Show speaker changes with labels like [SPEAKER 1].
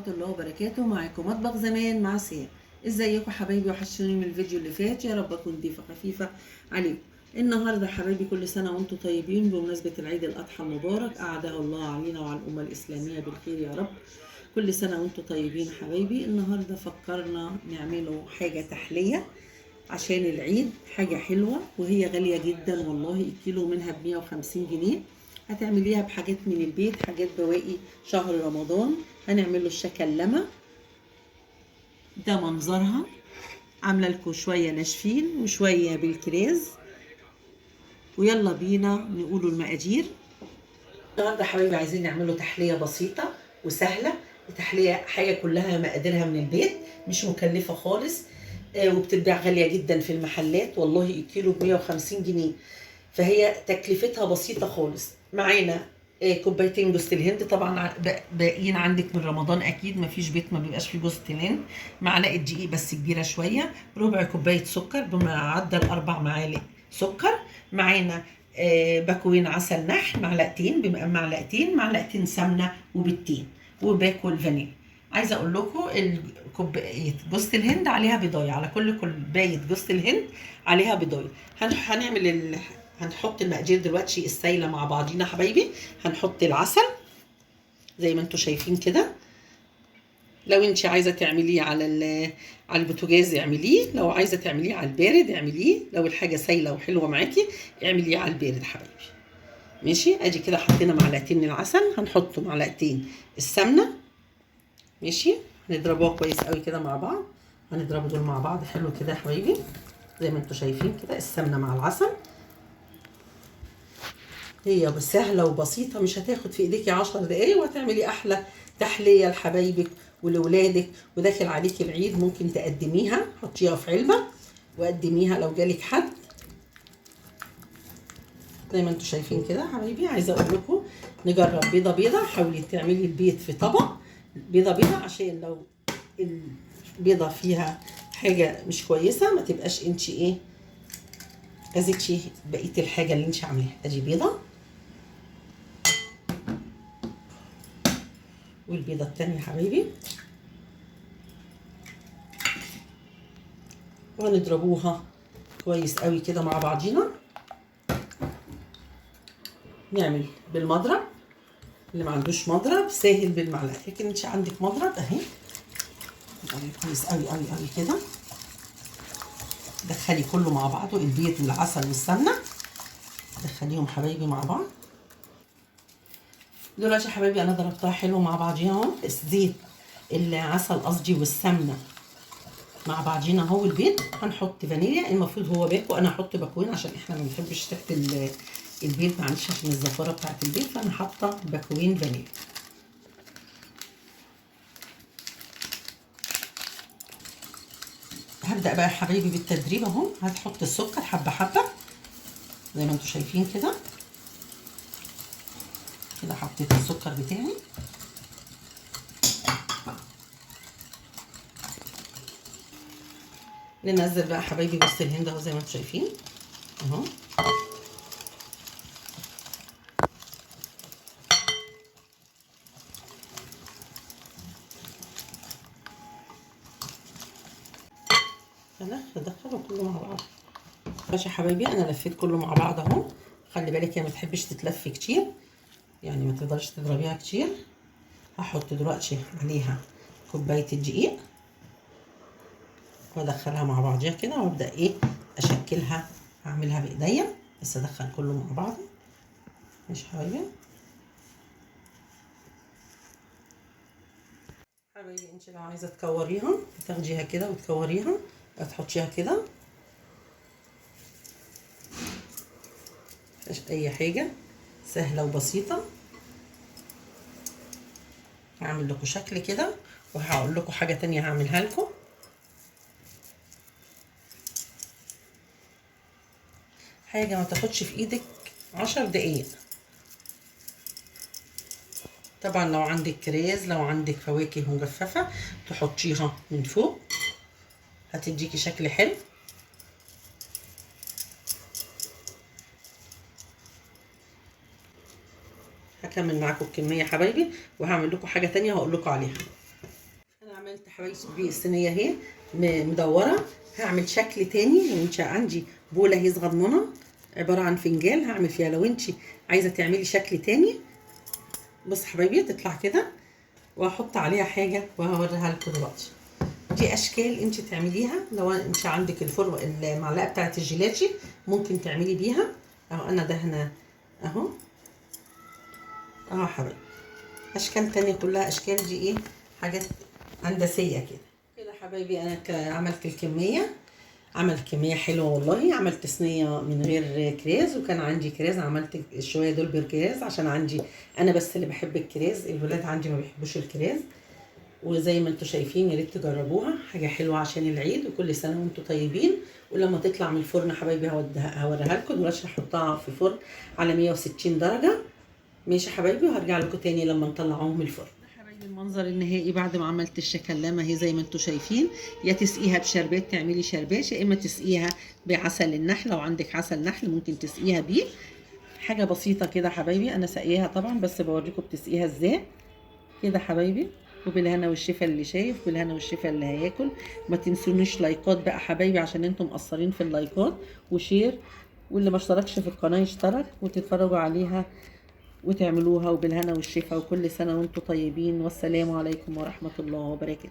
[SPEAKER 1] الله وبركاته. معاكم مطبخ زمان مع سيا. ازيكم حبايبي؟ وحشوني من الفيديو اللي فات. يا رب اكون ضيفه خفيفه عليكم. النهارده حبايبي كل سنه وانتم طيبين بمناسبه العيد الاضحى المبارك، اعاده الله علينا وعلى الامه الاسلاميه بالخير يا رب. كل سنه وانتم طيبين حبايبي. النهارده فكرنا نعمله حاجه تحليه عشان العيد، حاجه حلوه وهي غاليه جدا والله. الكيلو منها ب 150 جنيه. هتعمليها بحاجات من البيت، حاجات بواقي شهر رمضان. هنعمل له الشكلمه. ده منظرها. عامله لكم شويه ناشفين وشويه بالكريز. ويلا بينا نقولوا المقادير. النهارده حبايبي عايزين نعمله تحليه بسيطه وسهله. تحليه حاجه كلها مقاديرها من البيت، مش مكلفه خالص. وبتتباع غاليه جدا في المحلات والله. الكيلو ب 150 جنيه، فهي تكلفتها بسيطه خالص. معانا كوبايتين جوز الهند، طبعا باقيين عندك من رمضان اكيد، مفيش بيت ما بيبقاش فيه جوز الهند. معلقه دقيق بس كبيره شويه. ربع كوبايه سكر بمعدل 4 معالق سكر. معانا باكوين عسل نحل، معلقتين سمنه وبيضتين، وباكل فانيليا. عايزه اقول لكم كوبايه جوز الهند عليها بيضايه، على كل كوبايه جوز الهند عليها بيضايه. هنحط المقادير دلوقتي السايله مع بعضينا حبايبي. هنحط العسل زي ما انتم شايفين كده. لو انت عايزه تعمليه على البوتاجاز اعمليه، لو عايزه تعمليه على البارد اعمليه، لو الحاجه سايله وحلوه معاكي اعمليه على البارد حبايبي. ماشي، ادي كده حطينا معلقتين العسل، هنحط معلقتين السمنه. ماشي، هنضربوها كويس قوي كده مع بعض. هنضربوا دول مع بعض حلو كده يا حبايبي زي ما انتم شايفين كده. السمنه مع العسل هي سهله وبسيطه، مش هتاخد في ايديكي 10 دقايق وهتعملي احلى تحليه لحبايبك ولولادك. وداخل عليكي العيد ممكن تقدميها، حطيها في علبه وقدميها لو جالك حد زي ما انتم شايفين كده حبايبي. عايزه اقول لكم نجرب بيضه. حاولي تعملي البيض في طبق بيضه عشان لو البيضه فيها حاجه مش كويسه ما تبقاش انت اذيتي بقيه الحاجه اللي انت عاملاها. ادي بيضه، والبيضه التانية حبايبي، وهنضربوها كويس قوي كده مع بعضينا. نعمل بالمضرب، اللي ما عندوش مضرب سهل بالمعلقه، لكن انت عندك مضرب اهي. نضرب كويس قوي قوي قوي كده. دخلي كله مع بعضه، البيض والعسل والسمنه دخليهم حبايبي مع بعض. دلوقتي يا حبايبي انا ضربتها حلو مع بعضيها اهو. الزيت العسل قصدي والسمنه مع بعضينا اهو. البيض هنحط فانيليا، المفروض هو باكو، انا هحط باكوين عشان احنا ما بنحبش ريحه البيض، معلش عشان الزفاره بتاعت البيض، فانا حاطه باكوين فانيليا. هبدا بقى يا حبايبي بالتدريب اهو. هتحط السكر حبه حبه زي ما انتم شايفين كده. كده حطيت السكر بتاعي. ننزل بقى حبايبي جوز الهند اهو زي ما انتم شايفين اهو. هدخله كله مع بعض. ماشي يا حبايبي، انا لفيت كله مع بعض اهو. خلي بالك هي ما تحبش تتلف كتير، يعني ما تقدرش تضربيها كتير. هحط دلوقتي عليها كوبايه الدقيق وادخلها مع بعضيها كده، وابدا اشكلها. هعملها بايديا بس ادخل كله مع بعضه. ماشي يا حبايبي. حبايبي انت لو عايزه تكوريها تاخديها كده وتكوريها وتحطيها كده، مفيش اي حاجه، سهله وبسيطه. هعمل لكم شكل كده وهقول لكم حاجه تانية هعملها لكم. حاجه ما تاخدش في ايدك 10 دقايق. طبعا لو عندك كريز، لو عندك فواكه مجففه تحطيها من فوق هتديكي شكل حلو. هكمل معاكم الكميه حبايبي وهعمل لكم حاجه تانية هقول لكم عليها. حبايبي الصينيه اهي مدوره. هعمل شكل تاني. لو انت عندي بوله هي صغننه عباره عن فنجان هعمل فيها. لو انت عايزه تعملي شكل تاني بص حبايبي تطلع كده، وهحط عليها حاجه وهوريها لكم دلوقتي. دي اشكال انت تعمليها. لو انت عندك المعلقه بتاعه الجيلاتي ممكن تعملي بيها. اهو انا دهنه اهو حبايبي. اشكال تانية كلها اشكال دي ايه، حاجات هندسيه كده حبايبي. انا عملت الكميه، عملت كميه حلوه والله. عملت صينيه من غير كريز، وكان عندي كريز عملت شويه دول بالكريز عشان عندي انا بس اللي بحب الكريز، الولاد عندي ما بيحبوش الكريز. وزي ما انتم شايفين يا ريت تجربوها، حاجه حلوه عشان العيد. وكل سنه وانتم طيبين. ولما تطلع من الفرن حبايبي هوريها لكم دلوقتي. هحطها في فرن على 160 درجه ماشي حبايبي، وهرجع لكم تاني لما نطلعوهم من الفرن. حبايبي المنظر النهائي بعد ما عملت الشكلامه اهي زي ما انتم شايفين. يا تسقيها بشربات تعملي شربات، يا اما تسقيها بعسل النحل. لو عندك عسل نحل ممكن تسقيها بيه. حاجه بسيطه كده حبايبي. انا سقيها طبعا بس بوريكم بتسقيها ازاي كده حبايبي. وبالهنا والشفا اللي شايف، بالهنا والشفا اللي هياكل. ما تنسونيش لايكات بقى حبايبي عشان انتم مقصرين في اللايكات، وشير. واللي ما اشتركش في القناه يشترك وتتفرجوا عليها وتعملوها. وبالهنا والشفا، وكل سنه وانتم طيبين. والسلام عليكم ورحمه الله وبركاته.